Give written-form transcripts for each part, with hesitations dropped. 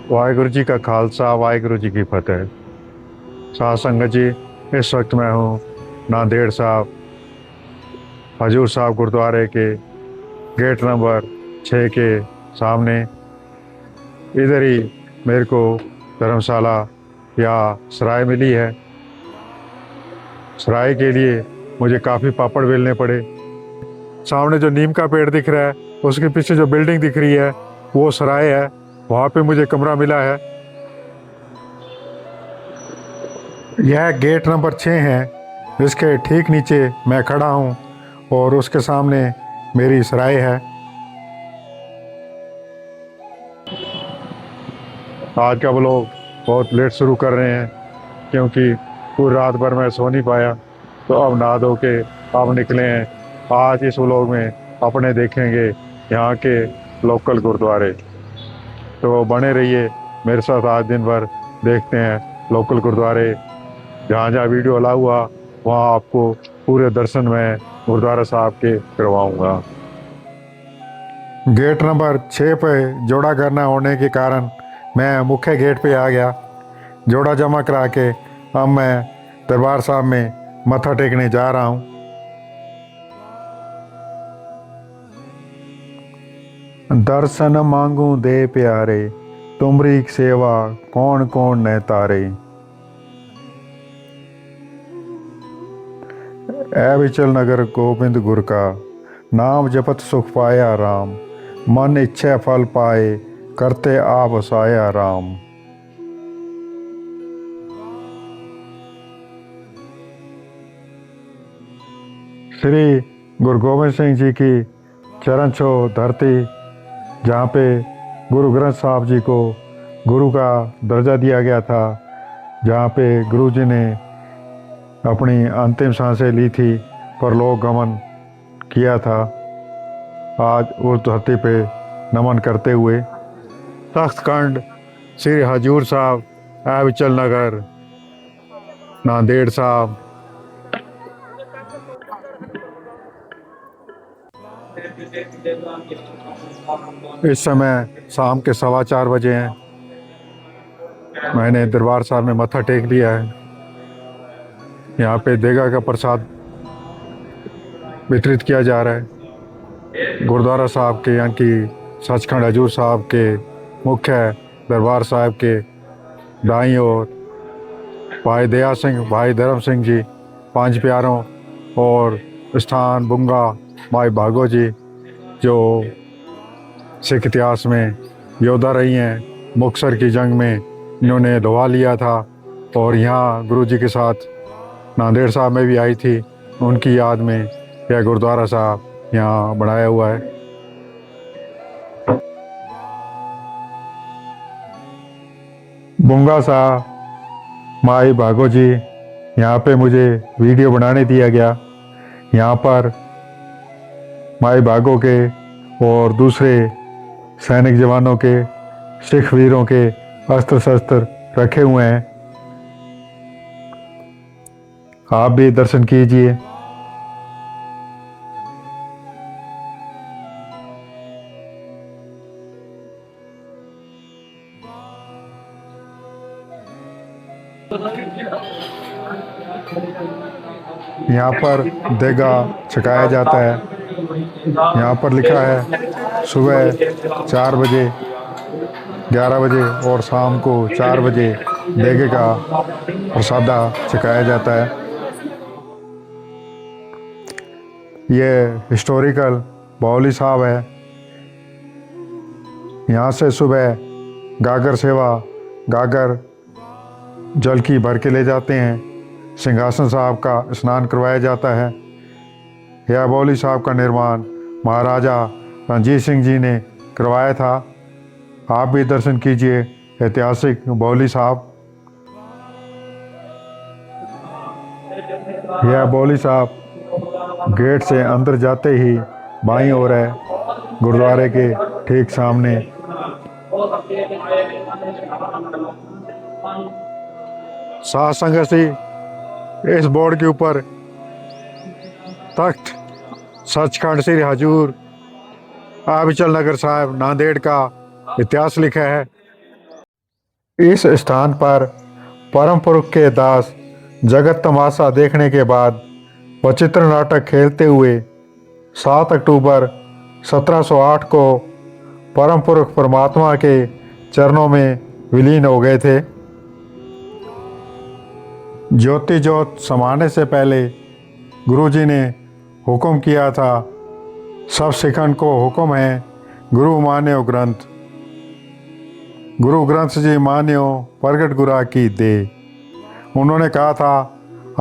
वाहिगुरु जी का खालसा, वाहिगुरु जी की फतेह। साध संगत जी, इस वक्त मैं हूँ नांदेड़ साहब हजूर साहब गुरुद्वारे के गेट नंबर 6 के सामने। इधर ही मेरे को धर्मशाला या सराय मिली है। सराय के लिए मुझे काफ़ी पापड़ बेलने पड़े। सामने जो नीम का पेड़ दिख रहा है, उसके पीछे जो बिल्डिंग दिख रही है, वो सराय है। वहाँ पे मुझे कमरा मिला है। यह गेट नंबर 6 है। इसके ठीक नीचे मैं खड़ा हूँ और उसके सामने मेरी सराय है। आज का व्लॉग बहुत लेट शुरू कर रहे हैं क्योंकि पूरी रात भर मैं सो नहीं पाया, तो अब नहा धो के अब निकले हैं। आज इस व्लॉग में अपने देखेंगे यहाँ के लोकल गुरुद्वारे। तो बने रहिए मेरे साथ, आज दिन भर देखते हैं लोकल गुरुद्वारे। जहाँ जहाँ वीडियो अलाउ हुआ वहाँ आपको पूरे दर्शन में गुरुद्वारा साहब के करवाऊंगा। गेट नंबर 6 पे जोड़ा करना होने के कारण मैं मुख्य गेट पे आ गया। जोड़ा जमा करा के अब मैं दरबार साहब में मत्था टेकने जा रहा हूँ। दर्शन मांगू दे प्यारे, तुमरी सेवा कौन कौन न तारे। ऐ विचल नगर गोविंद गुर का, नाम जपत सुख पाया राम। मन इच्छा फल पाए, करते आप साया राम। श्री गुरु गोविंद सिंह जी की चरण छो धरती, जहाँ पे गुरु ग्रंथ साहब जी को गुरु का दर्जा दिया गया था, जहाँ पे गुरु जी ने अपनी अंतिम सांसें ली थी, परलोक गमन किया था। आज उस धरती पे नमन करते हुए सख्तखंड श्री हजूर साहब, विचल नगर, नांदेड़ साहब। इस समय शाम के 4:15 बजे हैं। मैंने दरबार साहब में मत्था टेक लिया है। यहाँ पे देगा का प्रसाद वितरित किया जा रहा है। गुरुद्वारा साहब के यानी कि सचखंड हजूर साहब के मुख्य दरबार साहब के दाईं ओर भाई दया सिंह, भाई धर्म सिंह जी, 5 प्यारों, और स्थान बुंगा माई भागो जी, जो सिख इतिहास में योद्धा रही हैं। मुक्तसर की जंग में इन्होंने लोहा लिया था और यहाँ गुरु जी के साथ नांदेड़ साहब में भी आई थी। उनकी याद में यह गुरुद्वारा साहब यहाँ बनाया हुआ है। बुंगा साहब माई भागो जी, यहाँ पे मुझे वीडियो बनाने दिया गया। यहाँ पर माई भागो के और दूसरे सैनिक जवानों के, सिख वीरों के अस्त्र शस्त्र रखे हुए हैं। आप भी दर्शन कीजिए। यहाँ पर देगा छकाया जाता है। यहाँ पर लिखा है सुबह 4 बजे, 11 बजे और शाम को 4 बजे देगे का प्रसादा छकाया जाता है। ये हिस्टोरिकल बावली साहब है। यहाँ से सुबह गागर सेवा, गागर जल की भर के ले जाते हैं। सिंहासन साहब का स्नान करवाया जाता है। यह बावली साहब का निर्माण महाराजा रणजीत सिंह जी ने करवाया था। आप भी दर्शन कीजिए ऐतिहासिक बावली साहब। यह बावली साहब गेट से अंदर जाते ही बाईं ओर है, गुरुद्वारे के ठीक सामने। साध संगत जी, इस बोर्ड के ऊपर तख्त सचखंड श्री हजूर विचल नगर साहब नांदेड़ का इतिहास लिखा है। इस स्थान पर परम पुरुष के दास जगत तमाशा देखने के बाद वचित्र नाटक खेलते हुए 7 अक्टूबर 1708 को परम पुरुष परमात्मा के चरणों में विलीन हो गए थे। ज्योति ज्योत समाने से पहले गुरुजी ने हुक्म किया था, सब सिखन को हुक्म है, गुरु मान्यो ग्रंथ, गुरु ग्रंथ जी मान्यो प्रगट गुरा की दे। उन्होंने कहा था,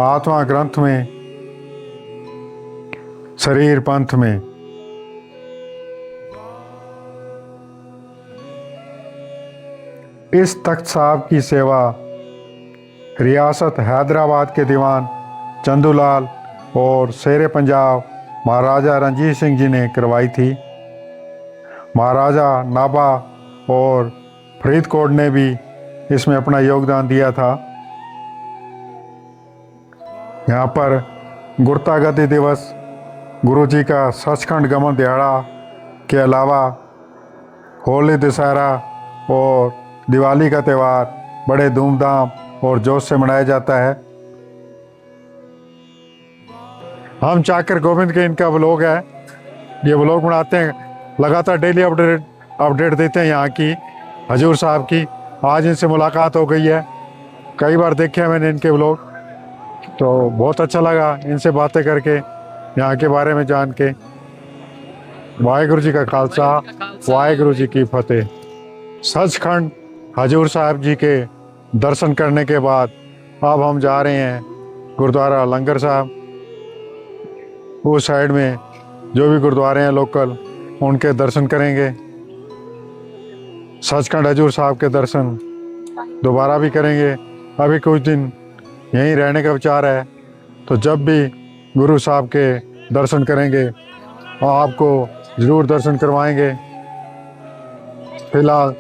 आत्मा ग्रंथ में, शरीर पंथ में। इस तख्त साहब की सेवा रियासत हैदराबाद के दीवान चंदूलाल और शेरे पंजाब महाराजा रणजीत सिंह जी ने करवाई थी। महाराजा नाभा और फरीदकोट ने भी इसमें अपना योगदान दिया था। यहाँ पर गुरतागति दिवस, गुरु जी का सचखंड गमन दिहाड़ा के अलावा होली, दशहरा और दिवाली का त्यौहार बड़े धूमधाम और जोश से मनाया जाता है। हम चाकर गोविंद के इनका व्लॉग है, ये व्लॉग बनाते हैं, लगातार डेली अपडेट देते हैं यहाँ की हजूर साहब की। आज इनसे मुलाकात हो गई है, कई बार देखे हैं मैंने इनके व्लॉग, तो बहुत अच्छा लगा इनसे बातें करके, यहाँ के बारे में जान के। वाहिगुरु जी का खालसा, वाहिगुरु जी की फतेह। सचखंड हजूर साहब जी के दर्शन करने के बाद अब हम जा रहे हैं गुरुद्वारा लंगर साहब। उस साइड में जो भी गुरुद्वारे हैं लोकल, उनके दर्शन करेंगे। सचखंड हजूर साहब के दर्शन दोबारा भी करेंगे। अभी कुछ दिन यहीं रहने का विचार है, तो जब भी गुरु साहब के दर्शन करेंगे आपको ज़रूर दर्शन करवाएंगे। फिलहाल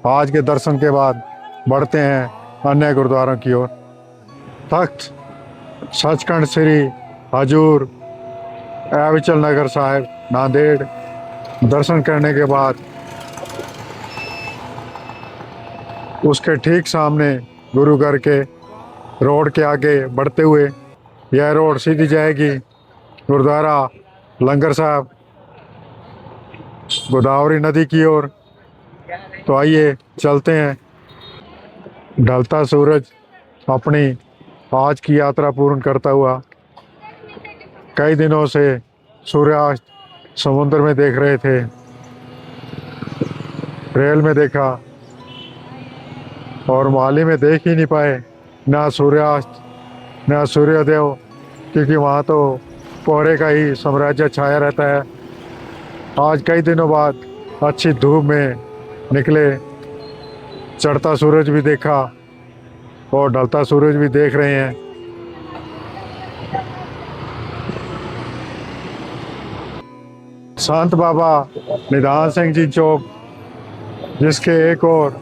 आज के दर्शन के बाद बढ़ते हैं अन्य गुरुद्वारों की ओर। तख्त सचखंड श्री हजूर अविचल नगर साहिब नांदेड़ दर्शन करने के बाद उसके ठीक सामने गुरुघर के रोड के आगे बढ़ते हुए यह रोड सीधी जाएगी गुरुद्वारा लंगर साहब गोदावरी नदी की ओर। तो आइए चलते हैं। ढलता सूरज अपनी आज की यात्रा पूर्ण करता हुआ, कई दिनों से सूर्यास्त समुद्र में देख रहे थे, रेल में देखा और मोहाली में देख ही नहीं पाए, ना सूर्यास्त ना सूर्योदय, क्योंकि वहाँ तो कोहरे का ही साम्राज्य छाया रहता है। आज कई दिनों बाद अच्छी धूप में निकले, चढ़ता सूरज भी देखा और ढलता सूरज भी देख रहे हैं। संत बाबा निधान सिंह जी चौक, जिसके एक और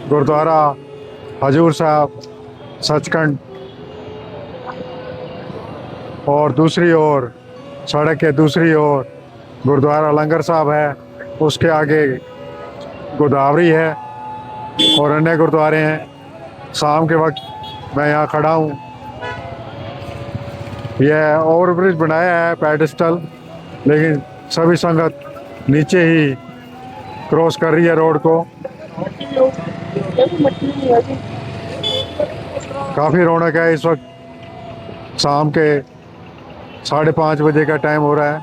गुरुद्वारा हजूर साहब सचखंड और दूसरी ओर सड़क के दूसरी ओर गुरुद्वारा लंगर साहब है, उसके आगे गोदावरी है और अन्य गुरुद्वारे हैं। शाम के वक्त मैं यहाँ खड़ा हूँ। यह ओवरब्रिज बनाया है पेडेस्टल, लेकिन सभी संगत नीचे ही क्रॉस कर रही है रोड को। काफ़ी रौनक है इस वक्त। शाम के 5:30 बजे का टाइम हो रहा है।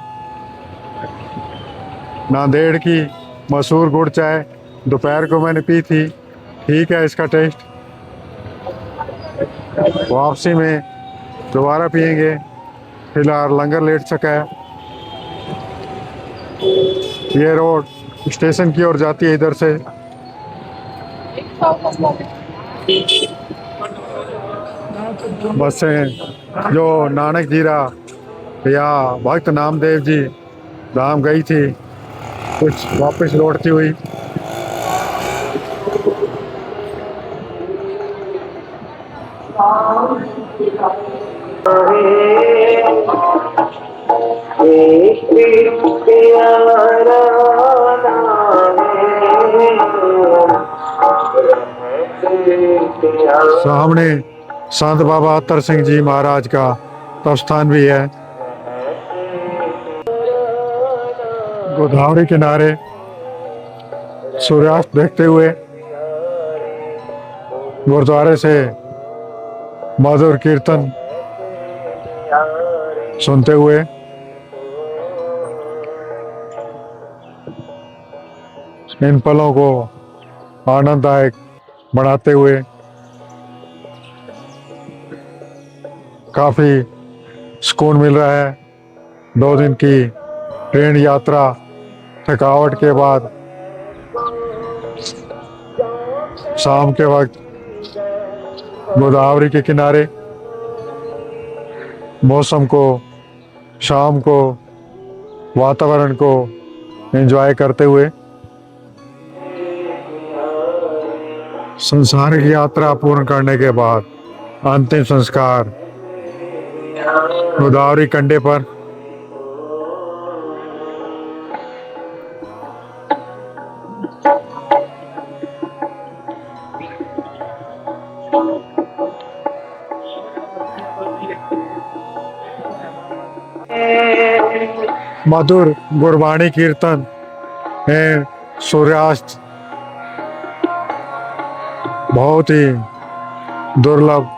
नांदेड़ की मशहूर गुड़ चाय दोपहर को मैंने पी थी, ठीक है इसका टेस्ट। वापसी में दोबारा पियेंगे। फिलहाल लंगर लेट चुका है। ये रोड स्टेशन की ओर जाती है इधर से। बसें जो नानक जीरा या भक्त नामदेव जी धाम गई थी, कुछ वापस लौटती हुई। सामने संत बाबा अत्तर सिंह जी महाराज का तपस्थान भी है। गोदावरी किनारे सूर्यास्त देखते हुए गुरुद्वारे से मधुर कीर्तन सुनते हुए इन पलों को आनंददायक बनाते हुए काफी सुकून मिल रहा है। 2 दिन की ट्रेन यात्रा थकावट के बाद शाम के वक्त गोदावरी के किनारे मौसम को, शाम को, वातावरण को एंजॉय करते हुए संसारिक यात्रा पूर्ण करने के बाद अंतिम संस्कार गोदावरी कंढे पर मधुर गुरबाणी कीर्तन एवं सूर्यास्त बहुत ही दुर्लभ।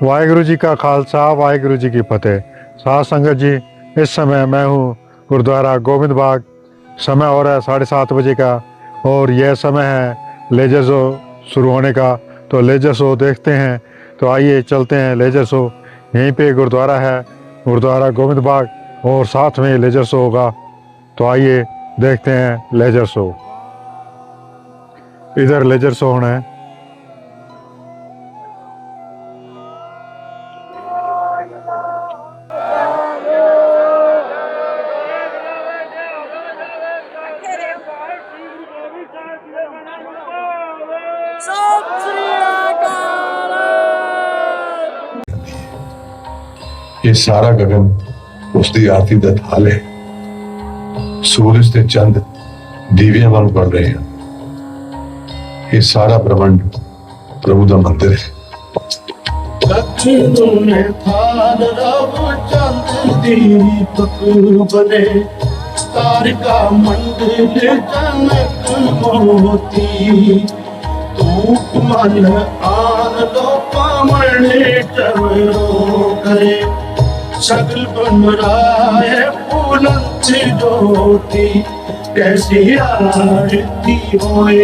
वाहिगुरु जी का खालसा, वाहिगुरु जी की फतेह। साध संगत जी, इस समय मैं हूँ गुरुद्वारा गोविंद बाग। समय हो रहा है 7:30 बजे का और यह समय है लेजर शो शुरू होने का। तो लेजर शो देखते हैं। तो आइए चलते हैं लेजर शो। यहीं पे गुरुद्वारा है, गुरुद्वारा गोविंद बाग, और साथ में लेजर शो होगा। तो आइए देखते हैं लेजर शो। इधर लेजर शो होना है। ये सारा गगन उसकी आरती का थाल है। सूरज ते चंद दीवियां बन रहे हैं। ये सारा ब्रह्मांड प्रभु का मंदिर है। थाल रब चंद दीपक बने, तारिका मंडल जनक मोती, धूप मन आन लो पामणे चवरो करे, सगल बन रहा है फूलंत ज्योति। कैसी आरती होए,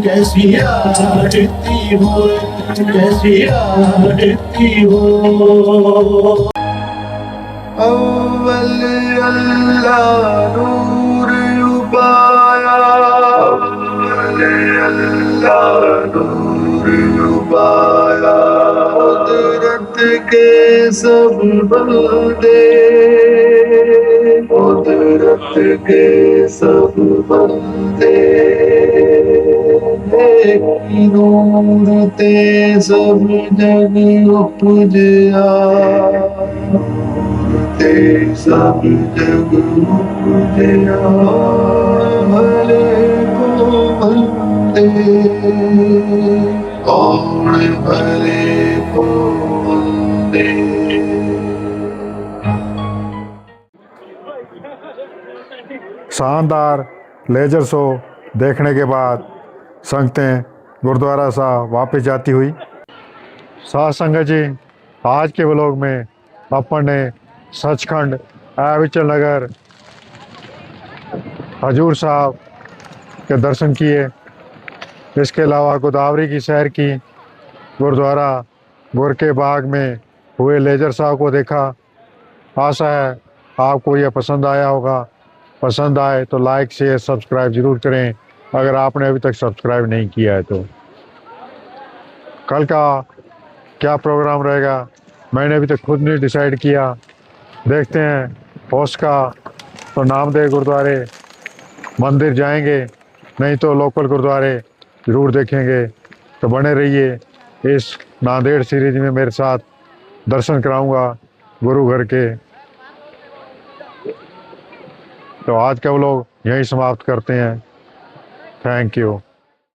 कैसी आरती होए, कैसी आरती हो। अव्वल अल्लाह नूर उबाया, अव्वल अल्लाह नूर उबाया, कुदरत के सब बंदे, कुदरत के सब बंदे, नूर ते सब जग उपजया, ते सब जग उपजया। भले को बंदे, कौन भले को बंदे। शानदार लेजर शो देखने के बाद संगतें गुरुद्वारा साहब वापस जाती हुई। साध संगत जी, आज के व्लॉग में अपन ने सचखंड अविचल नगर हजूर साहब के दर्शन किए। इसके अलावा गोदावरी की सैर की, गुरुद्वारा गुर के बाग में हुए लेजर साहब को देखा। आशा है आपको यह पसंद आया होगा। पसंद आए तो लाइक शेयर सब्सक्राइब ज़रूर करें, अगर आपने अभी तक सब्सक्राइब नहीं किया है तो। कल का क्या प्रोग्राम रहेगा मैंने अभी तक खुद नहीं डिसाइड किया। देखते हैं होश का तो नामदेव गुरुद्वारे मंदिर जाएंगे, नहीं तो लोकल गुरुद्वारे ज़रूर देखेंगे। तो बने रहिए इस नांदेड़ सीरीज में मेरे साथ। दर्शन कराऊंगा गुरु घर के। तो आज का व्लॉग यहीं समाप्त करते हैं। Thank you.